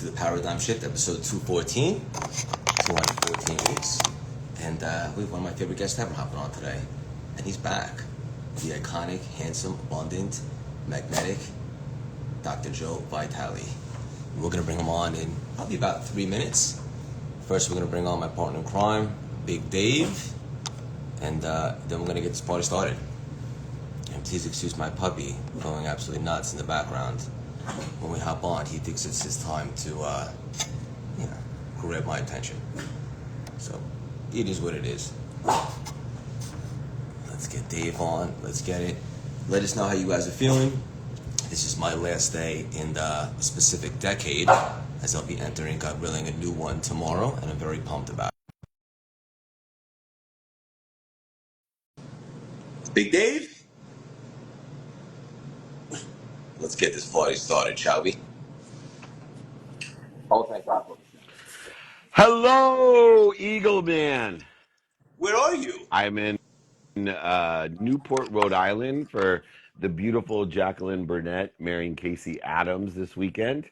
the Paradigm Shift, episode 214, 214 weeks. And we have one of my favorite guests ever hopping on today. And he's back. The iconic, handsome, abundant, magnetic Dr. Joe Vitale. We're going to bring him on in probably about 3 minutes. First, we're going to bring on my partner in crime, Big Dave. And then we're going to get this party started. And please excuse my puppy going absolutely nuts in the background. When we hop on, he thinks it's his time to, grab my attention. So, it is what it is. Let's get Dave on. Let's get it. Let us know how you guys are feeling. This is my last day in the specific decade, as I'll be entering, God willing, a new one tomorrow, and I'm very pumped about it. Big Dave? Let's get this party started, shall we? Oh, thank God. Hello, Eagle Man. Where are you? I'm in Newport, Rhode Island for the beautiful Jacqueline Burnett marrying Casey Adams this weekend.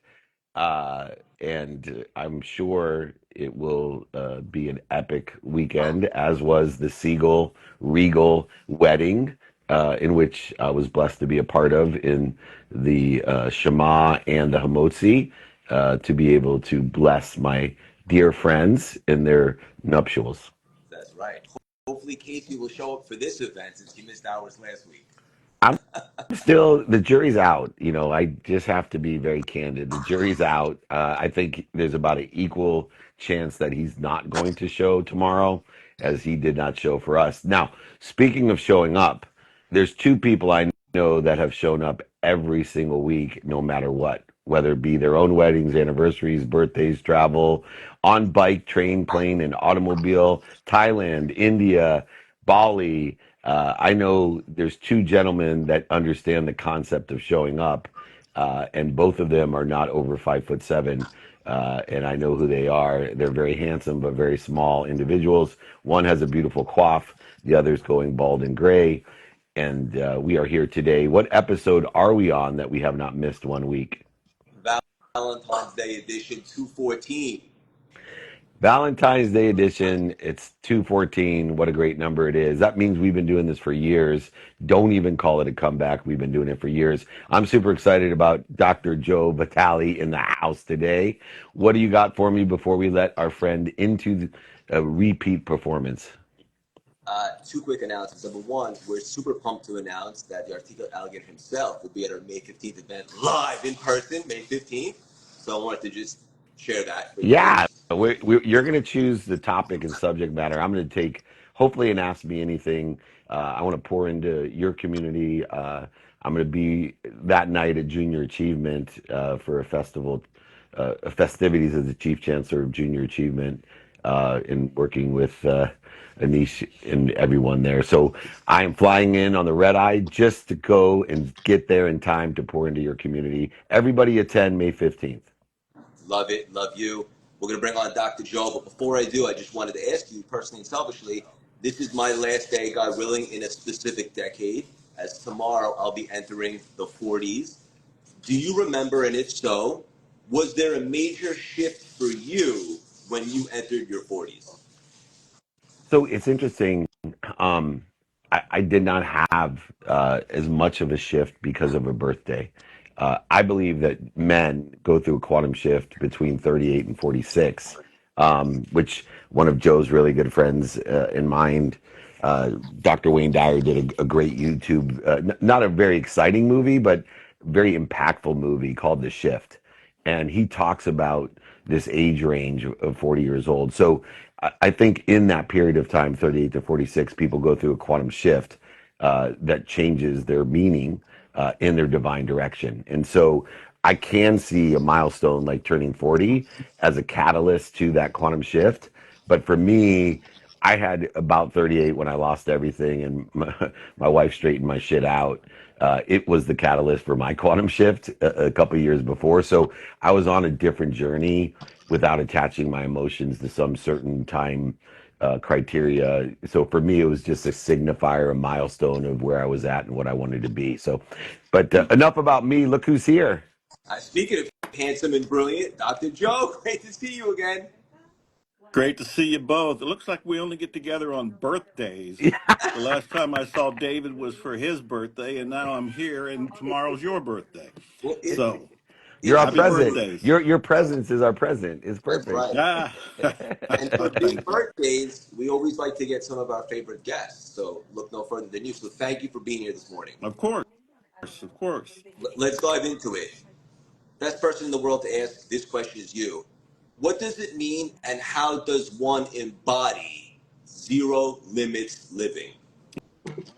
And I'm sure it will be an epic weekend, as was the Siegel Regal wedding, in which I was blessed to be a part of in the Shema and the Hamotzi, to be able to bless my dear friends in their nuptials. That's right. Hopefully Casey will show up for this event since he missed ours last week. I'm still, the jury's out. I just have to be very candid. The jury's out. I think there's about an equal chance that he's not going to show tomorrow, as he did not show for us. Now, speaking of showing up, there's two people I know that have shown up every single week, no matter what, whether it be their own weddings, anniversaries, birthdays, travel, on bike, train, plane, and automobile, Thailand, India, Bali. I know there's two gentlemen that understand the concept of showing up, and both of them are not over 5'7", and I know who they are. They're very handsome but very small individuals. One has a beautiful coif, the other's going bald and gray, and we are here today. What episode are we on that we have not missed 1 week? Valentine's Day edition 214. Valentine's Day edition. It's 214. What a great number it is. That means we've been doing this for years. Don't even call it a comeback. We've been doing it for years. I'm super excited about Dr. Joe Vitale in the house today. What do you got for me before we let our friend into a repeat performance? Two quick announcements. Number one, we're super pumped to announce that the articulate alligator himself will be at our May 15th event live in person, May 15th. So I wanted to just share that. Yeah, you're going to choose the topic and subject matter. I'm going to take, hopefully, and ask me anything. I want to pour into your community. I'm going to be that night at Junior Achievement for a festival, festivities as the Chief Chancellor of Junior Achievement, in working with Anish and everyone there. So I am flying in on the red eye just to go and get there in time to pour into your community. Everybody attend May 15th. Love it. Love you. We're going to bring on Dr. Joe. But before I do, I just wanted to ask you personally and selfishly, this is my last day, God willing, in a specific decade, as tomorrow I'll be entering the 40s. Do you remember, and if so, was there a major shift for you when you entered your 40s? So it's interesting. I did not have as much of a shift because of a birthday. I believe that men go through a quantum shift between 38 and 46, which one of Joe's really good friends in mind, Dr. Wayne Dyer, did a great YouTube, not a very exciting movie, but very impactful movie called The Shift. And he talks about this age range of 40 years old. So I think in that period of time, 38 to 46, people go through a quantum shift that changes their meaning in their divine direction. And so I can see a milestone like turning 40 as a catalyst to that quantum shift. But for me, I had about 38 when I lost everything and my wife straightened my shit out. It was the catalyst for my quantum shift a couple of years before. So I was on a different journey without attaching my emotions to some certain time criteria. So for me, it was just a signifier, a milestone of where I was at and what I wanted to be. So, but enough about me. Look who's here. Speaking of handsome and brilliant Dr. Joe. Great to see you again. Great to see you both. It looks like we only get together on birthdays. The last time I saw David was for his birthday, and now I'm here, and tomorrow's your birthday. Well, So You're our it's happy present. true. birthdays. Your presence is our present. It's That's perfect. right. Ah, And for big thank you. birthdays, we always like to get some of our favorite guests. So look no further than you. So thank you for being here this morning. Of course, of course. Let's dive into it. Best person in the world to ask this question is you. What does it mean, and how does one embody zero limits living?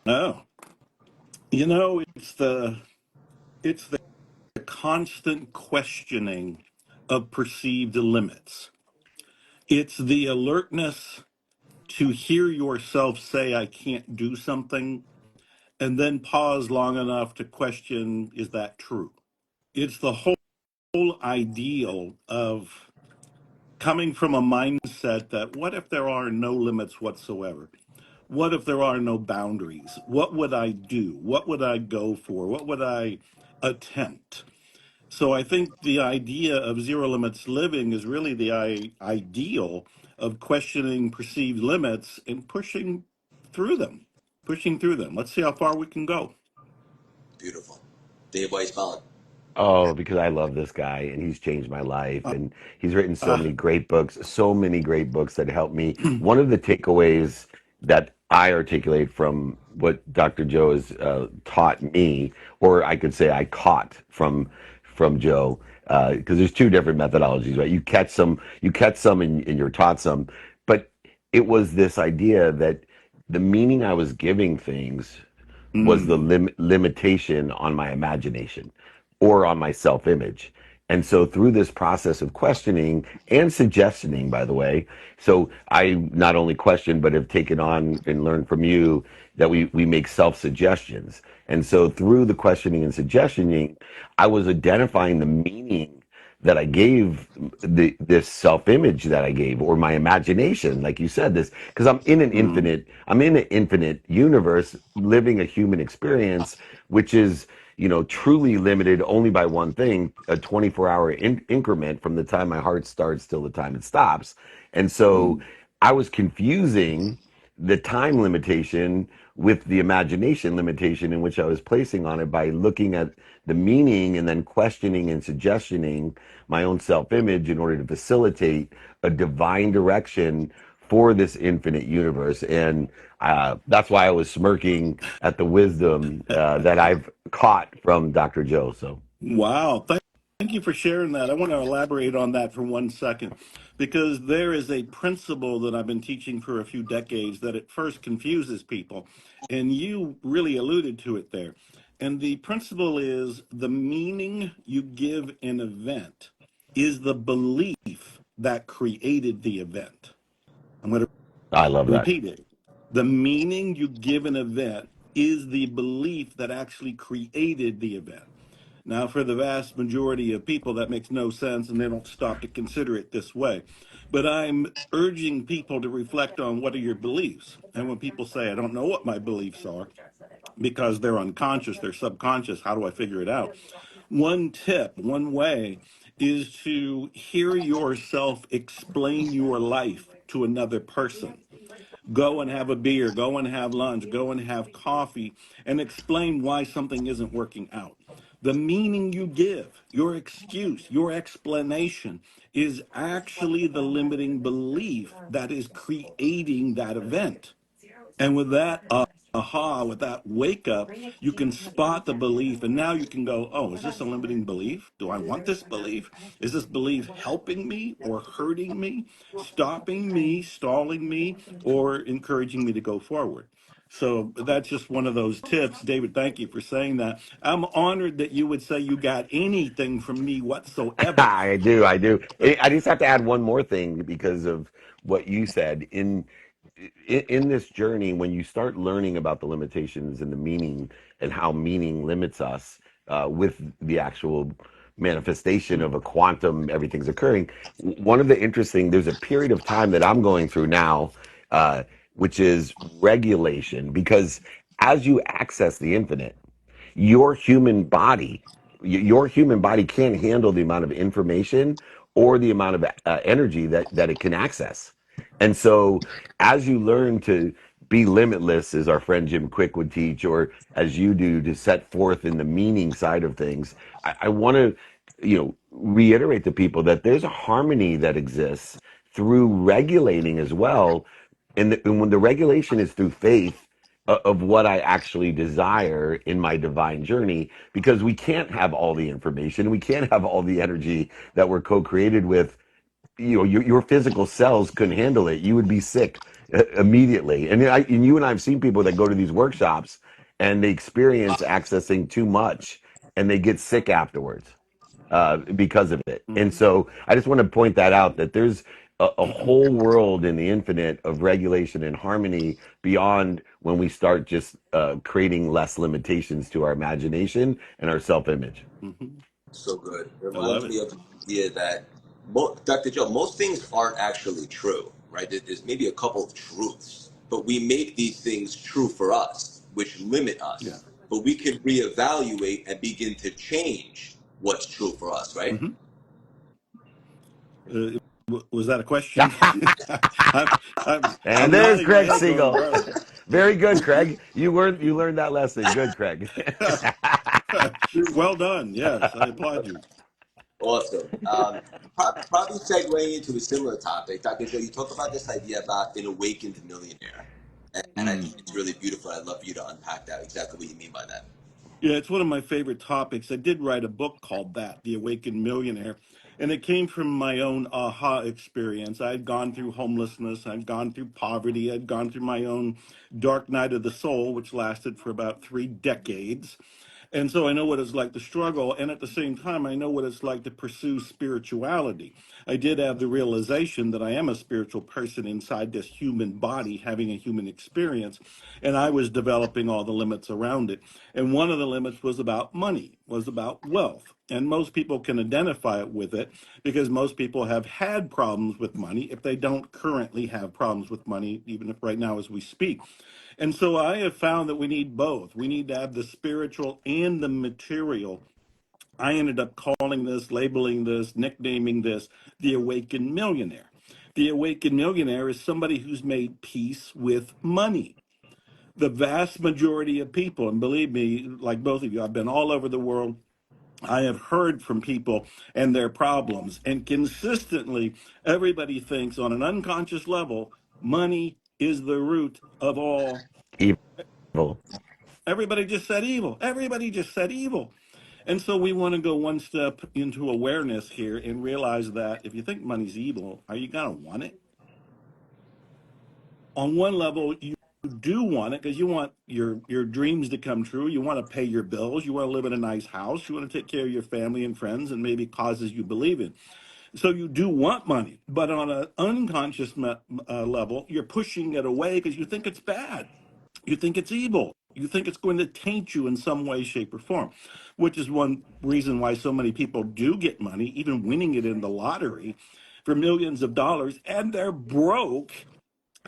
Oh, it's the constant questioning of perceived limits. It's the alertness to hear yourself say, I can't do something, and then pause long enough to question, is that true? It's the whole ideal of coming from a mindset that what if there are no limits whatsoever? What if there are no boundaries? What would I do? What would I go for? What would I attempt? So I think the idea of zero limits living is really the ideal of questioning perceived limits and through them, pushing through them. Let's see how far we can go. Beautiful. Dave, why are you smiling? Oh, because I love this guy and he's changed my life Uh, and he's written uh, so many great books that helped me. One of the takeaways that I articulate from what Dr. Joe has taught me, or I could say I caught from Joe, because there's two different methodologies, right? You catch some, and you're taught some, but it was this idea that the meaning I was giving things was the mm, limitation on my imagination or on my self image. And so through this process of questioning and suggestioning, by the way, so I not only question, but have taken on and learned from you that we make self suggestions. And so through the questioning and suggestioning, I was identifying the meaning that I gave this self image that I gave, or my imagination, like you said, this, because mm, I'm in an infinite universe living a human experience, which is, truly limited only by one thing, a 24-hour increment from the time my heart starts till the time it stops. And so mm, I was confusing the time limitation with the imagination limitation in which I was placing on it by looking at the meaning and then questioning and suggestioning my own self image in order to facilitate a divine direction for this infinite universe. And that's why I was smirking at the wisdom that I've caught from Dr. Joe. So, wow. Thank you for sharing that. I want to elaborate on that for 1 second because there is a principle that I've been teaching for a few decades that at first confuses people. And you really alluded to it there. And the principle is the meaning you give an event is the belief that created the event. I'm going to I love that. repeat it. The meaning you give an event is the belief that actually created the event. Now, for the vast majority of people, that makes no sense and they don't stop to consider it this way. But I'm urging people to reflect on what are your beliefs. And when people say, I don't know what my beliefs are because they're unconscious, they're subconscious, how do I figure it out? One tip, one way is to hear yourself explain your life to another person. Go and have a beer, go and have lunch, go and have coffee, and explain why something isn't working out. The meaning you give, your excuse, your explanation is actually the limiting belief that is creating that event. And with that aha, with that wake up, you can spot the belief. And now you can go, oh, is this a limiting belief? Do I want this belief? Is this belief helping me or hurting me, stopping me, stalling me, or encouraging me to go forward? So that's just one of those tips. David, thank you for saying that. I'm honored that you would say you got anything from me whatsoever. I do. I do. I just have to add one more thing because of what you said. In this journey, when you start learning about the limitations and the meaning and how meaning limits us with the actual manifestation of a quantum, everything's occurring. One of the interesting, there's a period of time that I'm going through now, uh, which is regulation, because as you access the infinite, your human body Your human body can't handle the amount of information or the amount of energy that it can access. And so, as you learn to be limitless, as our friend Jim Quick would teach, or as you do to set forth in the meaning side of things, I want to, reiterate to people that there's a harmony that exists through regulating as well. And when the regulation is through faith of what I actually desire in my divine journey, because we can't have all the information, we can't have all the energy that we're co-created with. Your physical cells couldn't handle it. You would be sick immediately. And you and I have seen people that go to these workshops and they experience accessing too much and they get sick afterwards because of it. And Hmm. so I just want to point that out, that there's a whole world in the infinite of regulation and harmony beyond when we start just creating less limitations to our imagination and our self-image. Hmm. So good. It I love reminds it. me of the idea that, Dr. Joe, most things aren't actually true, right? There's maybe a couple of truths, but we make these things true for us, which limit Yeah. us. But we can reevaluate and begin to change what's true for us, right? Hmm. Was that a question? I'm, And I'm there's nodding my Craig head, going, Siegel. "Bro." Very good, Craig. You learned that lesson. Good, Craig. Well done. Yes, I applaud you. Awesome. Probably segueing into a similar topic, Dr. Joe, you talk about this idea about an awakened millionaire. And I think Mm. it's really beautiful. I'd love for you to unpack that, exactly what you mean by that. Yeah, it's one of my favorite topics. I did write a book called that, The Awakened Millionaire, and it came from my own aha experience. I'd gone through homelessness, I'd gone through poverty, I'd gone through my own dark night of the soul, which lasted for about 3 decades. And so I know what it's like to struggle. And at the same time, I know what it's like to pursue spirituality. I did have the realization that I am a spiritual person inside this human body, having a human experience. And I was developing all the limits around it. And one of the limits was about money, was about wealth. And most people can identify with it because most people have had problems with money if they don't currently have problems with money, even if right now as we speak. And so I have found that we need both. We need to have the spiritual and the material. I ended up calling this, labeling this, nicknaming this the awakened millionaire. The awakened millionaire is somebody who's made peace with money. The vast majority of people, and believe me, like both of you, I've been all over the world. I have heard from people and their problems, and consistently, everybody thinks on an unconscious level, money is the root of all. Evil. Everybody just said evil. Everybody just said evil. And so we want to go one step into awareness here and realize that if you think money's evil, are you going to want it? On one level, you do want it because you want your dreams to come true. You want to pay your bills. You want to live in a nice house. You want to take care of your family and friends and maybe causes you believe in. So you do want money, but on an unconscious level, you're pushing it away because you think it's bad. You think it's evil. You think it's going to taint you in some way, shape, or form, which is one reason why so many people do get money, even winning it in the lottery for millions of dollars, and they're broke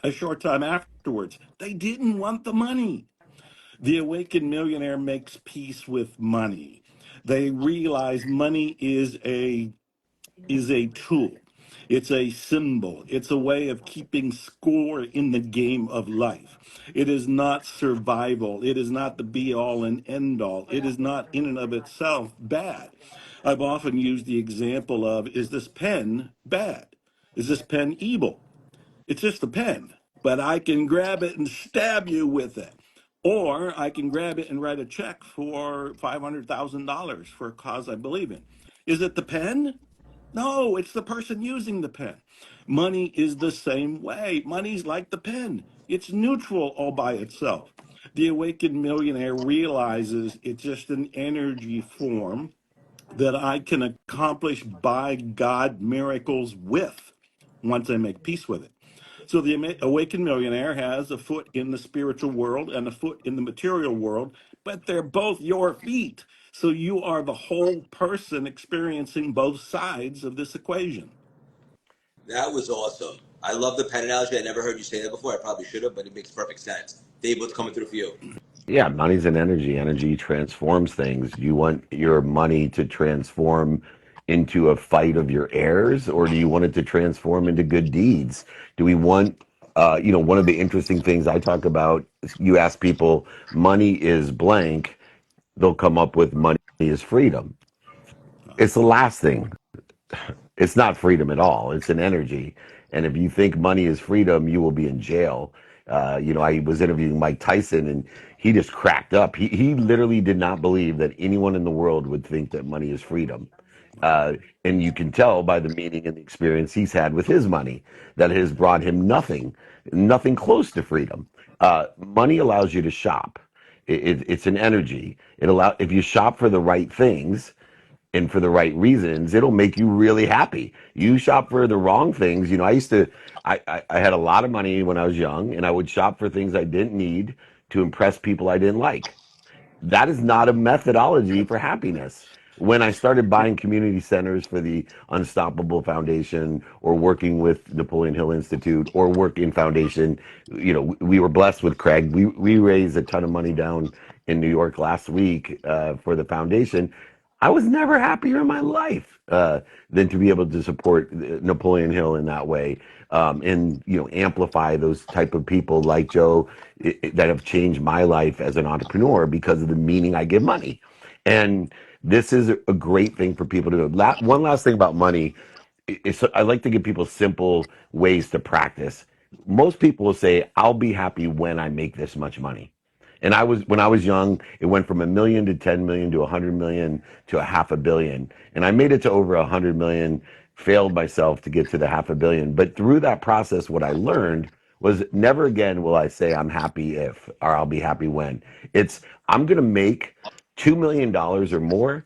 a short time afterwards. They didn't want the money. The awakened millionaire makes peace with money. They realize money is a tool. It's a symbol. It's a way of keeping score in the game of life. It is not survival. It is not the be all and end all. It is not in and of itself bad. I've often used the example of, is this pen bad? Is this pen evil? It's just a pen, but I can grab it and stab you with it. Or I can grab it and write a check for $500,000 for a cause I believe in. Is it the pen? No, it's the person using the pen. Money is the same way. Money's like the pen, it's neutral all by itself. The awakened millionaire realizes it's just an energy form that I can accomplish by God miracles with once I make peace with it. So the awakened millionaire has a foot in the spiritual world and a foot in the material world, but they're both your feet. So you are the whole person experiencing both sides of this equation. That was awesome. I love the pen analogy. I never heard you say that before. I probably should have, but it makes perfect sense. Dave, what's coming through for you? Yeah, money's an energy. Energy transforms things. Do you want your money to transform into a fight of your heirs, or do you want it to transform into good deeds? Do we want, one of the interesting things I talk about, you ask people, money is blank, they'll come up with money is freedom. It's the last thing. It's not freedom at all. It's an energy. And if you think money is freedom, you will be in jail. I was interviewing Mike Tyson and he just cracked up. He literally did not believe that anyone in the world would think that money is freedom. Wow. And you can tell by the meaning and the experience he's had with his money that has brought him nothing close to freedom. Money allows you to shop. It's an energy. If you shop for the right things, and for the right reasons, it'll make you really happy. You shop for the wrong things. I had a lot of money when I was young, and I would shop for things I didn't need to impress people I didn't like. That is not a methodology for happiness. When I started buying community centers for the Unstoppable Foundation or working with Napoleon Hill Institute or working foundation, we were blessed with Craig. We raised a ton of money down in New York last week for the foundation. I was never happier in my life than to be able to support Napoleon Hill in that way, and amplify those type of people like Joe that have changed my life as an entrepreneur because of the meaning I give money. And this is a great thing for people to do. One last thing about money is I like to give people simple ways to practice. Most people will say, "I'll be happy when I make this much money." And when I was young, it went from 1 million to 10 million to 100 million to a half a billion. And I made it to over 100 million, failed myself to get to the half a billion. But through that process, what I learned was never again will I say I'm happy if, or I'll be happy when. I'm going to make $2 million or more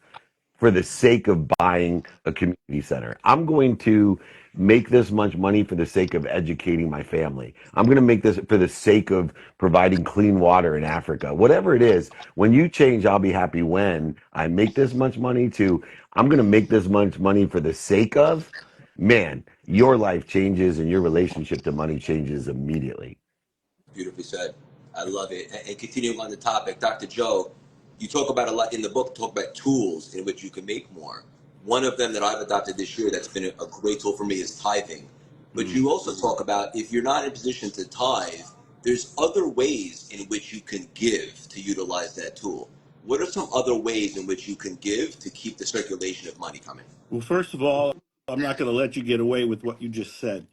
for the sake of buying a community center. I'm going to make this much money for the sake of educating my family. I'm going to make this for the sake of providing clean water in Africa. Whatever it is, when you change, I'll be happy when I make this much money to, I'm going to make this much money for the sake of, man, your life changes and your relationship to money changes immediately. Beautifully said. I love it. And continuing on the topic, Dr. Joe, you talk about a lot in the book, talk about tools in which you can make more. One of them that I've adopted this year that's been a great tool for me is tithing. But Mm. you also talk about if you're not in a position to tithe, there's other ways in which you can give to utilize that tool. What are some other ways in which you can give to keep the circulation of money coming? Well, first of all, I'm not going to let you get away with what you just said.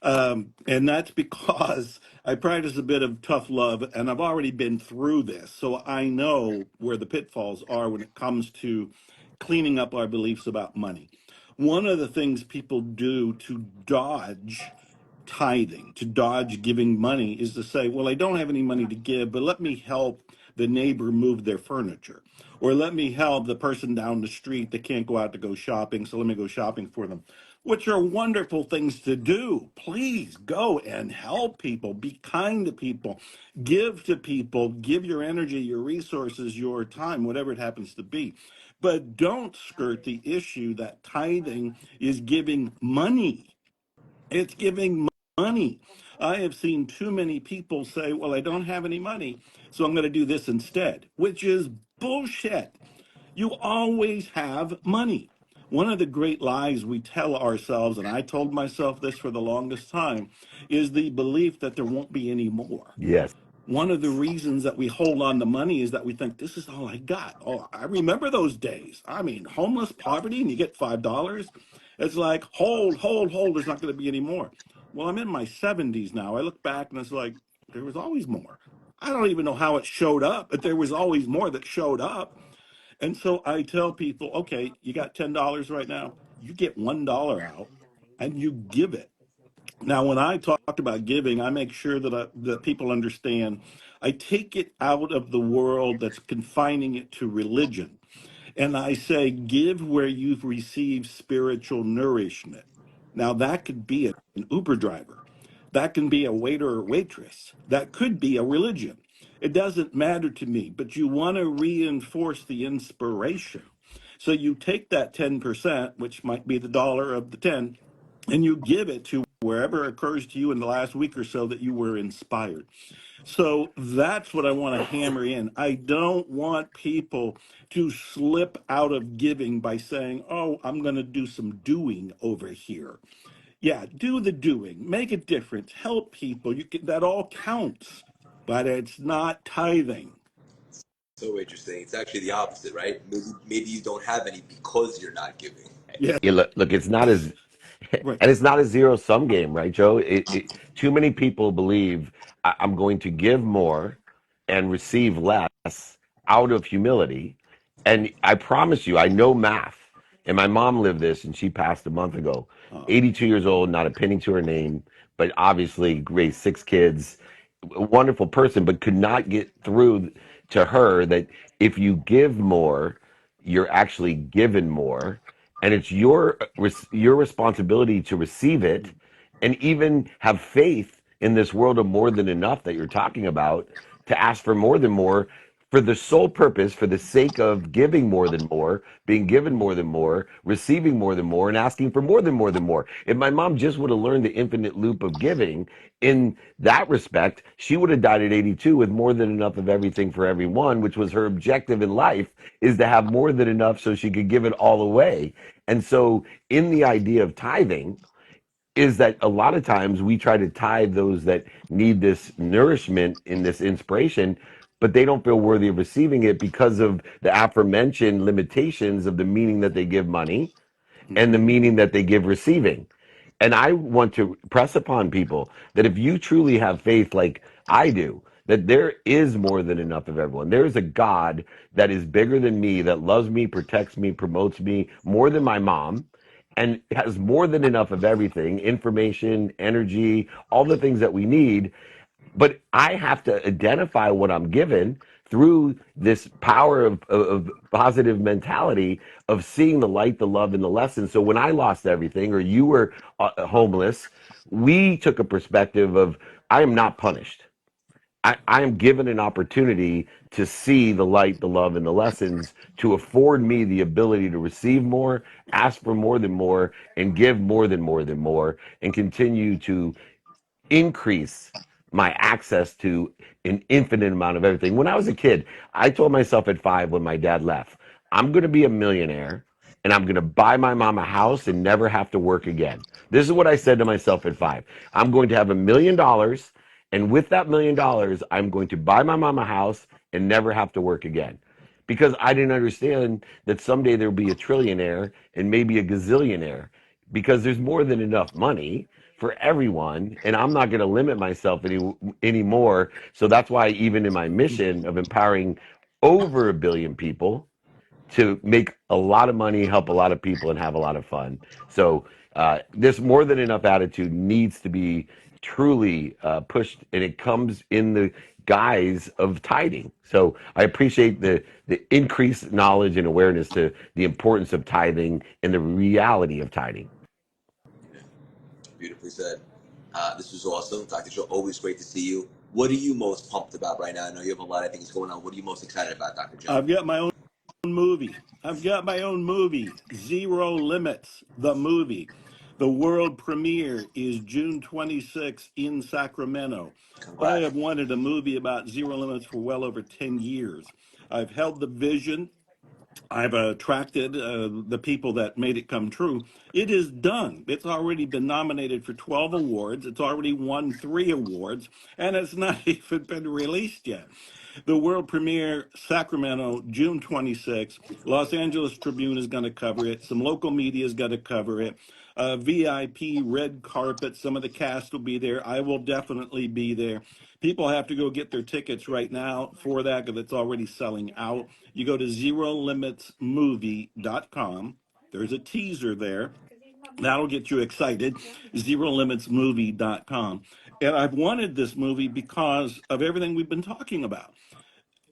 And that's because I practice a bit of tough love and I've already been through this. So I know where the pitfalls are when it comes to cleaning up our beliefs about money. One of the things people do to dodge tithing, to dodge giving money, is to say, well, I don't have any money to give, but let me help the neighbor move their furniture. Or let me help the person down the street that can't go out to go shopping, so let me go shopping for them, which are wonderful things to do. Please go and help people, be kind to people, give to people, give your energy, your resources, your time, whatever it happens to be. But don't skirt the issue that tithing is giving money. It's giving money. I have seen too many people say, well, I don't have any money, so I'm going to do this instead, which is bullshit. You always have money. One of the great lies we tell ourselves, and I told myself this for the longest time, is the belief that there won't be any more. Yes. One of the reasons that we hold on to money is that we think this is all I got. Oh, I remember those days. I mean, homeless poverty, and you get $5. It's like, hold, there's not going to be any more. Well, I'm in my 70s now. I look back and it's like, there was always more. I don't even know how it showed up, but there was always more that showed up. And so I tell people, okay, you got $10 right now. You get $1 out and you give it. Now, when I talk about giving, I make sure that people understand I take it out of the world that's confining it to religion. And I say, give where you've received spiritual nourishment. Now, that could be an Uber driver, that can be a waiter or waitress, that could be a religion. It doesn't matter to me, but you want to reinforce the inspiration. So you take that 10%, which might be the dollar of the 10, and you give it to wherever occurs to you in the last week or so that you were inspired. So that's what I want to hammer in. I don't want people to slip out of giving by saying, oh, I'm going to do some doing over here. Yeah, do the doing, make a difference, help people. That all counts, but it's not tithing. So interesting. It's actually the opposite, right? Maybe you don't have any because you're not giving. Yeah, Look, it's not as right. and it's not a zero sum game, right, Joe? Too many people believe I'm going to give more and receive less out of humility. And I promise you, I know math. And my mom lived this, and she passed a month ago. Uh, 82 years old, not a penny to her name, but obviously raised 6 kids. A wonderful person, but could not get through to her that if you give more, you're actually given more, and it's your responsibility to receive it and even have faith in this world of more than enough that you're talking about, to ask for more than more, for the sole purpose, for the sake of giving more than more, being given more than more, receiving more than more, and asking for more than more. If my mom just would have learned the infinite loop of giving in that respect, she would have died at 82 with more than enough of everything for everyone, which was her objective in life, is to have more than enough so she could give it all away. And so in the idea of tithing, is that a lot of times we try to tithe those that need this nourishment in this inspiration, but they don't feel worthy of receiving it because of the aforementioned limitations of the meaning that they give money and the mhm. meaning that they give receiving. And I want to press upon people that if you truly have faith like I do, that there is more than enough of everyone. There is a God that is bigger than me, that loves me, protects me, promotes me more than my mom, and has more than enough of everything, information, energy, all the things that we need. But I have to identify what I'm given through this power of positive mentality of seeing the light, the love, and the lesson. So when I lost everything, or you were homeless, we took a perspective of I am not punished. I am given an opportunity to see the light, the love, and the lessons to afford me the ability to receive more, ask for more than more, and give more than more, and continue to increase my access to an infinite amount of everything. When I was a kid, I told myself at 5 when my dad left, I'm going to be a millionaire and I'm going to buy my mom a house and never have to work again. This is what I said to myself at 5. I'm going to have $1 million. And with that $1 million, I'm going to buy my mom a house and never have to work again. Because I didn't understand that someday there'll be a trillionaire and maybe a gazillionaire, because there's more than enough money for everyone, and I'm not going to limit myself anymore. So that's why even in my mission of empowering over 1 billion people to make a lot of money, help a lot of people, and have a lot of fun. So this more than enough attitude needs to be truly pushed, and it comes in the guise of tithing. So I appreciate the increased knowledge and awareness to the importance of tithing and the reality of tithing. Beautifully said. This was awesome. Dr. Joe, always great to see you. What are you most pumped about right now? I know you have a lot of things going on. What are you most excited about, Dr. Joe? I've got my own movie. I've got my own movie, Zero Limits, the movie. The world premiere is June 26th in Sacramento. I Congrats. have wanted a movie about zero limits for well over 10 years. I've held the vision. I've attracted the people that made it come true. It is done. It's already been nominated for 12 awards. It's already won 3 awards, and it's not even been released yet. The world premiere, Sacramento, June 26th. Los Angeles Tribune is going to cover it. Some local media is going to cover it. VIP red carpet. Some of the cast will be there. I will definitely be there. People have to go get their tickets right now for that because it's already selling out. You go to zerolimitsmovie.com. There's a teaser there. That'll get you excited. Zerolimitsmovie.com. And I've wanted this movie because of everything we've been talking about.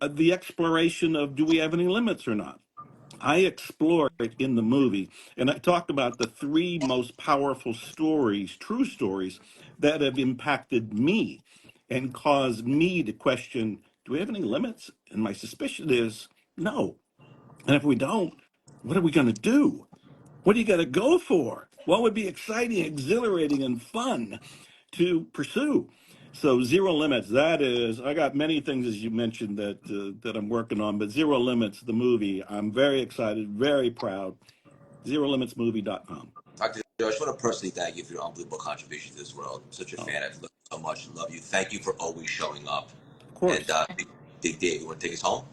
The exploration of, do we have any limits or not? I explore it in the movie, and I talk about the 3 most powerful stories, true stories, that have impacted me and caused me to question, do we have any limits? And my suspicion is no. And if we don't, what are we going to do? What do you got to go for? What would be exciting, exhilarating, and fun to pursue? So zero limits. That is, I got many things as you mentioned that I'm working on, but zero limits, the movie. I'm very excited, very proud. ZeroLimitsMovie.com. Dr. Joe, I just want to personally thank you for your unbelievable contribution to this world. I'm such a Oh, fan. I've loved you so much. Love you. Thank you for always showing up. of And course. Big Dave, you want to take us home?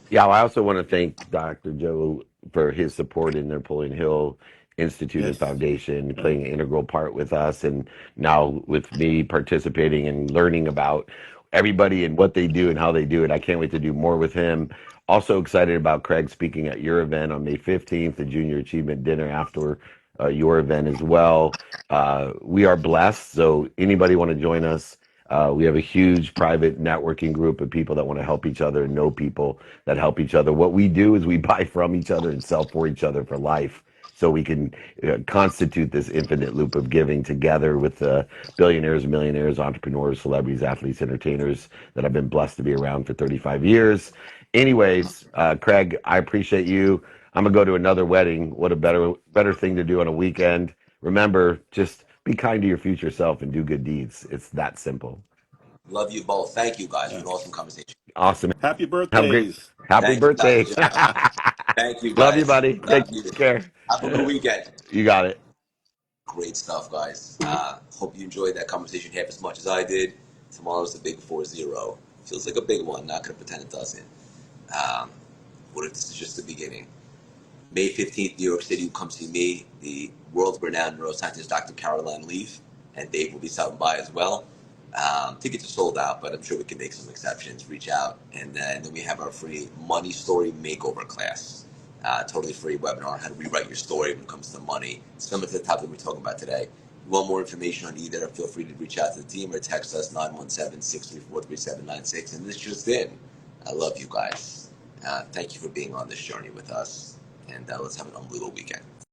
Yeah, I also want to thank Dr. Joe for his support in Napoleon Hill Institute and Yes. Foundation, Right. playing an integral part with us, and now with me participating and learning about everybody and what they do and how they do it. I can't wait to do more with him. Also excited about Craig speaking at your event on May 15th, the Junior Achievement Dinner after your event as well. We are blessed, so anybody want to join us? We have a huge private networking group of people that want to help each other and know people that help each other. What we do is we buy from each other and sell for each other for life. So we can constitute this infinite loop of giving together with billionaires, millionaires, entrepreneurs, celebrities, athletes, entertainers that I've been blessed to be around for 35 years. Anyways, Craig, I appreciate you. I'm gonna go to another wedding. What a better thing to do on a weekend. Remember, just be kind to your future self and do good deeds. It's that simple. Love you both. Thank you guys for Yeah. an awesome conversation. Awesome. Happy Have a great birthdays. happy Thank you, Dr. birthday. Joe. Thank you, Love you, guys. buddy. Love Take you. care. Have a good weekend. You got it. Great stuff, guys. Hope you enjoyed that conversation half as much as I did. Tomorrow's the big 4-0. Feels like a big one. Not going to pretend it doesn't. Um, what if this is just the beginning? May 15th, New York City, come see me, the world-renowned neuroscientist Dr. Caroline Leaf, and Dave will be stopping by as well. Tickets are sold out, but I'm sure we can make some exceptions. Reach out. And then we have our free money story makeover class. Totally free webinar on how to rewrite your story when it comes to money. Similar to the topic we're talking about today. If you want more information on either, feel free to reach out to the team or text us 917-634-3796. And this just in. I love you guys. Thank you for being on this journey with us. And let's have an unbelievable weekend.